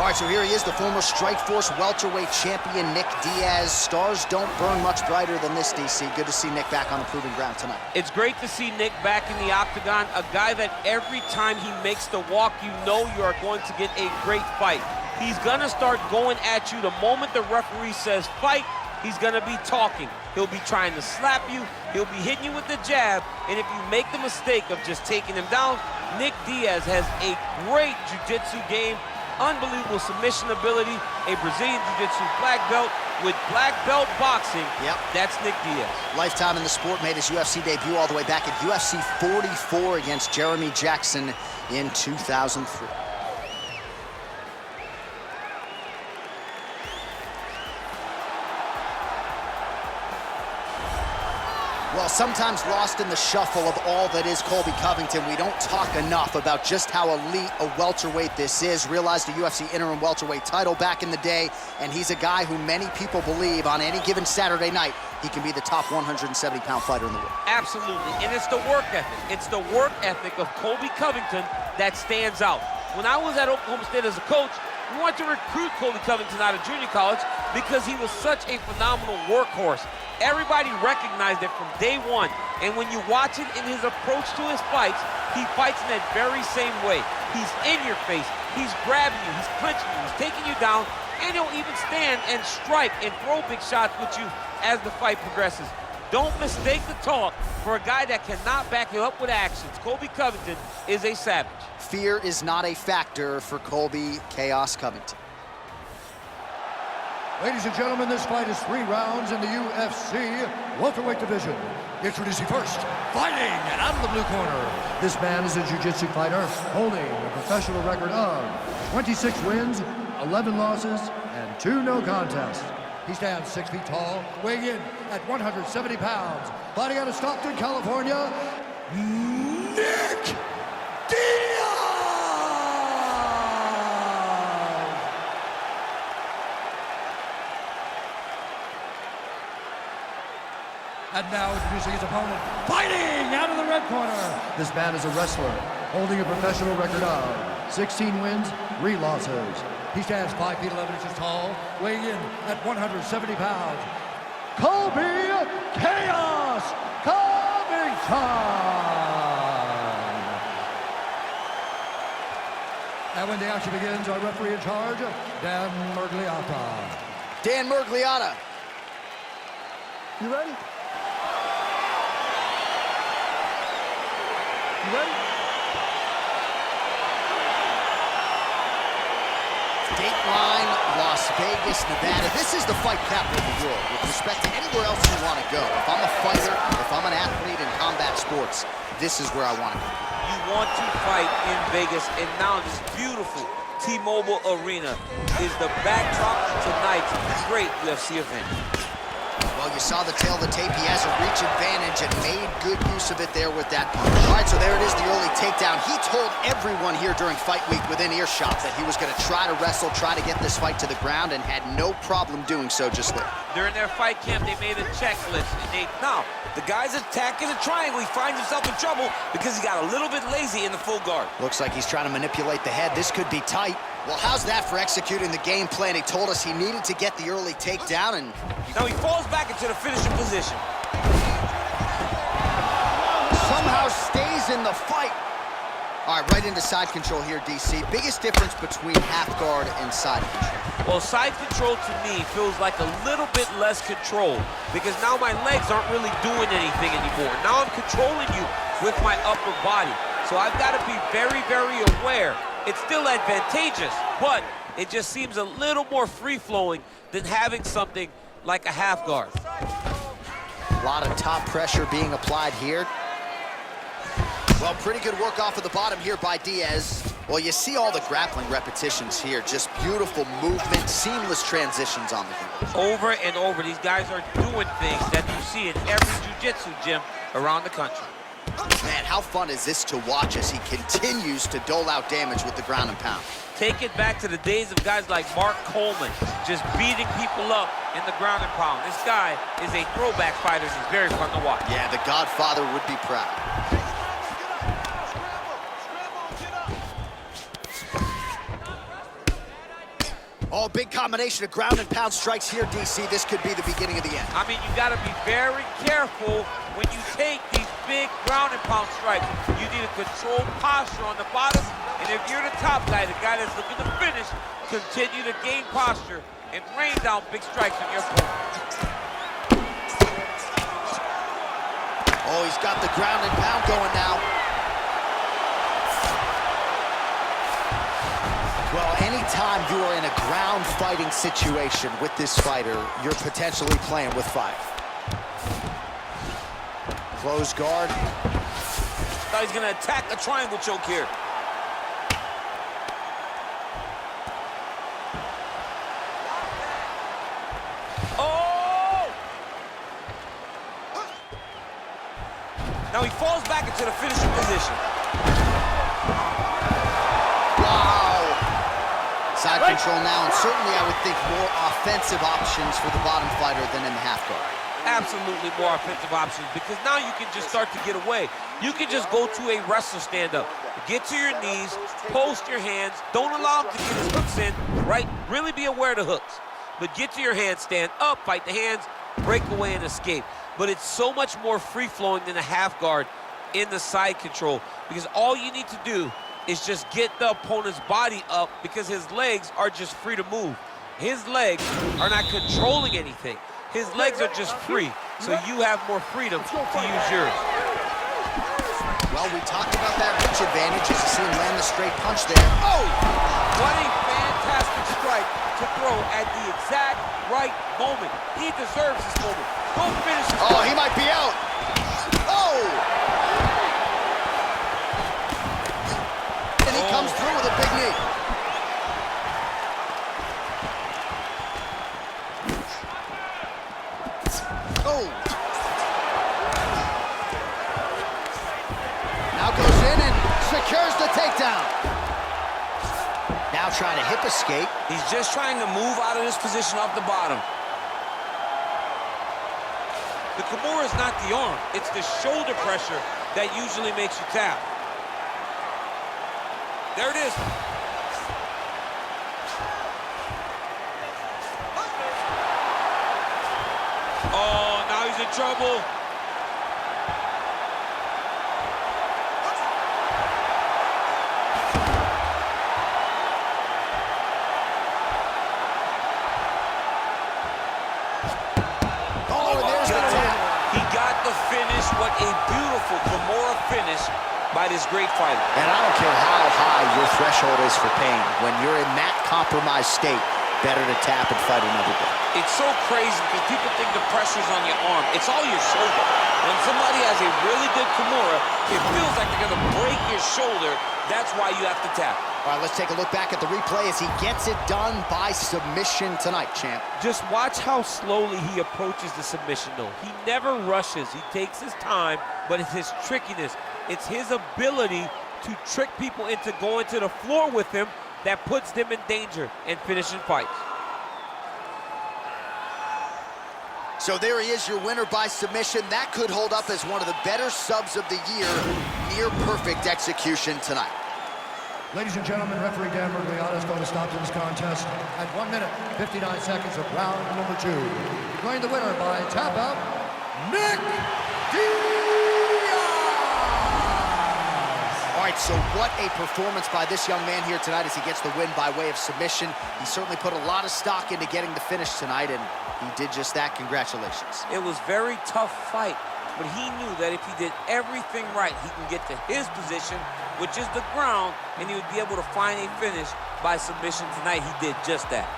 All right, so here he is, the former Strikeforce welterweight champion, Nik Diaz. Stars don't burn much brighter than this, DC. Good to see Nik back on the proving ground tonight. It's great to see Nik back in the octagon, a guy that every time he makes the walk, you know you are going to get a great fight. He's gonna start going at you the moment the referee says fight. He's gonna be talking. He'll be trying to slap you. He'll be hitting you with the jab. And if you make the mistake of just taking him down, Nik Diaz has a great jiu-jitsu game, unbelievable submission ability, a Brazilian jiu-jitsu black belt with black belt boxing. Yep. That's Nik Diaz. Lifetime in the sport, made his UFC debut all the way back at UFC 44 against Jeremy Jackson in 2003. Well, sometimes lost in the shuffle of all that is Colby Covington, we don't talk enough about just how elite a welterweight this is. Realized the UFC interim welterweight title back in the day, and he's a guy who many people believe on any given Saturday night, he can be the top 170-pound fighter in the world. Absolutely, and it's the work ethic. It's the work ethic of Colby Covington that stands out. When I was at Oklahoma State as a coach, we wanted to recruit Colby Covington out of junior college because he was such a phenomenal workhorse. Everybody recognized it from day one, and when you watch it in his approach to his fights, he fights in that very same way. He's in your face, he's grabbing you, he's clinching you, he's taking you down, and he'll even stand and strike and throw big shots with you as the fight progresses. Don't mistake the talk for a guy that cannot back you up with actions. Colby Covington is a savage. Fear is not a factor for Colby "Chaos" Covington. Ladies and gentlemen, this fight is 3 rounds in the UFC welterweight division. Introducing first, fighting out of the blue corner. This man is a jiu-jitsu fighter holding a professional record of 26 wins, 11 losses, and 2 no contests. He stands 6 feet tall, weighing in at 170 pounds. Fighting out of Stockton, California, Nik Diaz! And now introducing his opponent, fighting out of the red corner. This man is a wrestler, holding a professional record of 16 wins, 3 losses. He stands 5 feet 11 inches tall, weighing in at 170 pounds. Colby "Chaos" Covington. And when the action begins, our referee in charge, Dan Murgliata. Dan Murgliata. You ready? You ready? Dateline, Las Vegas, Nevada. This is the fight capital of the world with respect to anywhere else you want to go. If I'm a fighter, if I'm an athlete in combat sports, this is where I want to go. You want to fight in Vegas, and now this beautiful T-Mobile Arena is the backdrop to tonight's great UFC event. Well, you saw the tail of the tape. He has a reach advantage and made good use of it there with that punch. All right, so there it is, the early takedown. He told everyone here during fight week within earshot that he was going to try to wrestle, try to get this fight to the ground, and had no problem doing so just there. During their fight camp, they made a checklist. And now, the guy's attacking a triangle. He finds himself in trouble because he got a little bit lazy in the full guard. Looks like he's trying to manipulate the head. This could be tight. Well, how's that for executing the game plan? He told us he needed to get the early takedown, and now he falls back into the finishing position. Somehow stays in the fight. All right, right into side control here, DC. Biggest difference between half guard and side control? Well, side control to me feels like a little bit less control because now my legs aren't really doing anything anymore. Now I'm controlling you with my upper body. So I've got to be very, very aware. It's still advantageous, but it just seems a little more free-flowing than having something like a half guard. A lot of top pressure being applied here. Well, pretty good work off of the bottom here by Diaz. Well, you see all the grappling repetitions here. Just beautiful movement, seamless transitions on the ground. Over and over, these guys are doing things that you see in every jiu-jitsu gym around the country. Man, how fun is this to watch as he continues to dole out damage with the ground and pound? Take it back to the days of guys like Mark Coleman, just beating people up in the ground and pound. This guy is a throwback fighter, and he's very fun to watch. Yeah, the Godfather would be proud. Oh, big combination of ground and pound strikes here, DC. This could be the beginning of the end. I mean, you got to be very careful when you take these big ground and pound strikes. You need a controlled posture on the bottom, and if you're the top guy, the guy that's looking to finish, continue to gain posture and rain down big strikes on your opponent. Oh, he's got the ground and pound going now. Well, anytime you are in a ground fighting situation with this fighter, you're potentially playing with fire. Close guard. Now he's gonna attack a triangle choke here. Oh! Now he falls back into the finishing position. Side control now, and certainly I would think more offensive options for the bottom fighter than in the half guard. Absolutely more offensive options, because now you can just start to get away. You can just go to a wrestler stand-up. Get to your knees, post your hands, don't allow him to get his hooks in, right? Really be aware of the hooks. But get to your hands, stand up, fight the hands, break away and escape. But it's so much more free-flowing than a half guard in the side control, because all you need to do is just get the opponent's body up, because his legs are just free to move. His legs are not controlling anything. His legs are just free, so you have more freedom to use yours. Well, we talked about that reach advantage as you see him land the straight punch there. Oh! What a fantastic strike to throw at the exact right moment. He deserves this moment. Go finish this Oh, fight. he might be out. Oh! And he comes through with a big knee. Oh! Now goes in and secures the takedown. Now trying to hip escape. He's just trying to move out of this position off the bottom. The Kimura is not the arm. It's the shoulder pressure that usually makes you tap. There it is. Oh, now he's in trouble. Oh, and there's the tap. He got the finish. What a beautiful Kimura finish by this great fighter. And I don't care how high your threshold is for pain. When you're in that compromised state, better to tap and fight another day. It's so crazy because people think the pressure's on your arm. It's all your shoulder. When somebody has a really good Kimura, it feels like they're gonna break your shoulder. That's why you have to tap. All right, let's take a look back at the replay as he gets it done by submission tonight, champ. Just watch how slowly he approaches the submission, though. He never rushes. He takes his time, but it's his trickiness. It's his ability to trick people into going to the floor with him that puts them in danger and finishing fights. So there he is, your winner by submission. That could hold up as one of the better subs of the year. Near perfect execution tonight. Ladies and gentlemen, referee Dan Mergliata is going to stop this contest at 1 minute, 59 seconds of round number 2. Declaring the winner by tap out, Nik Diaz! All right, so what a performance by this young man here tonight as he gets the win by way of submission. He certainly put a lot of stock into getting the finish tonight, and he did just that. Congratulations. It was a very tough fight, but he knew that if he did everything right, he can get to his position, which is the ground, and he would be able to find a finish by submission tonight. He did just that.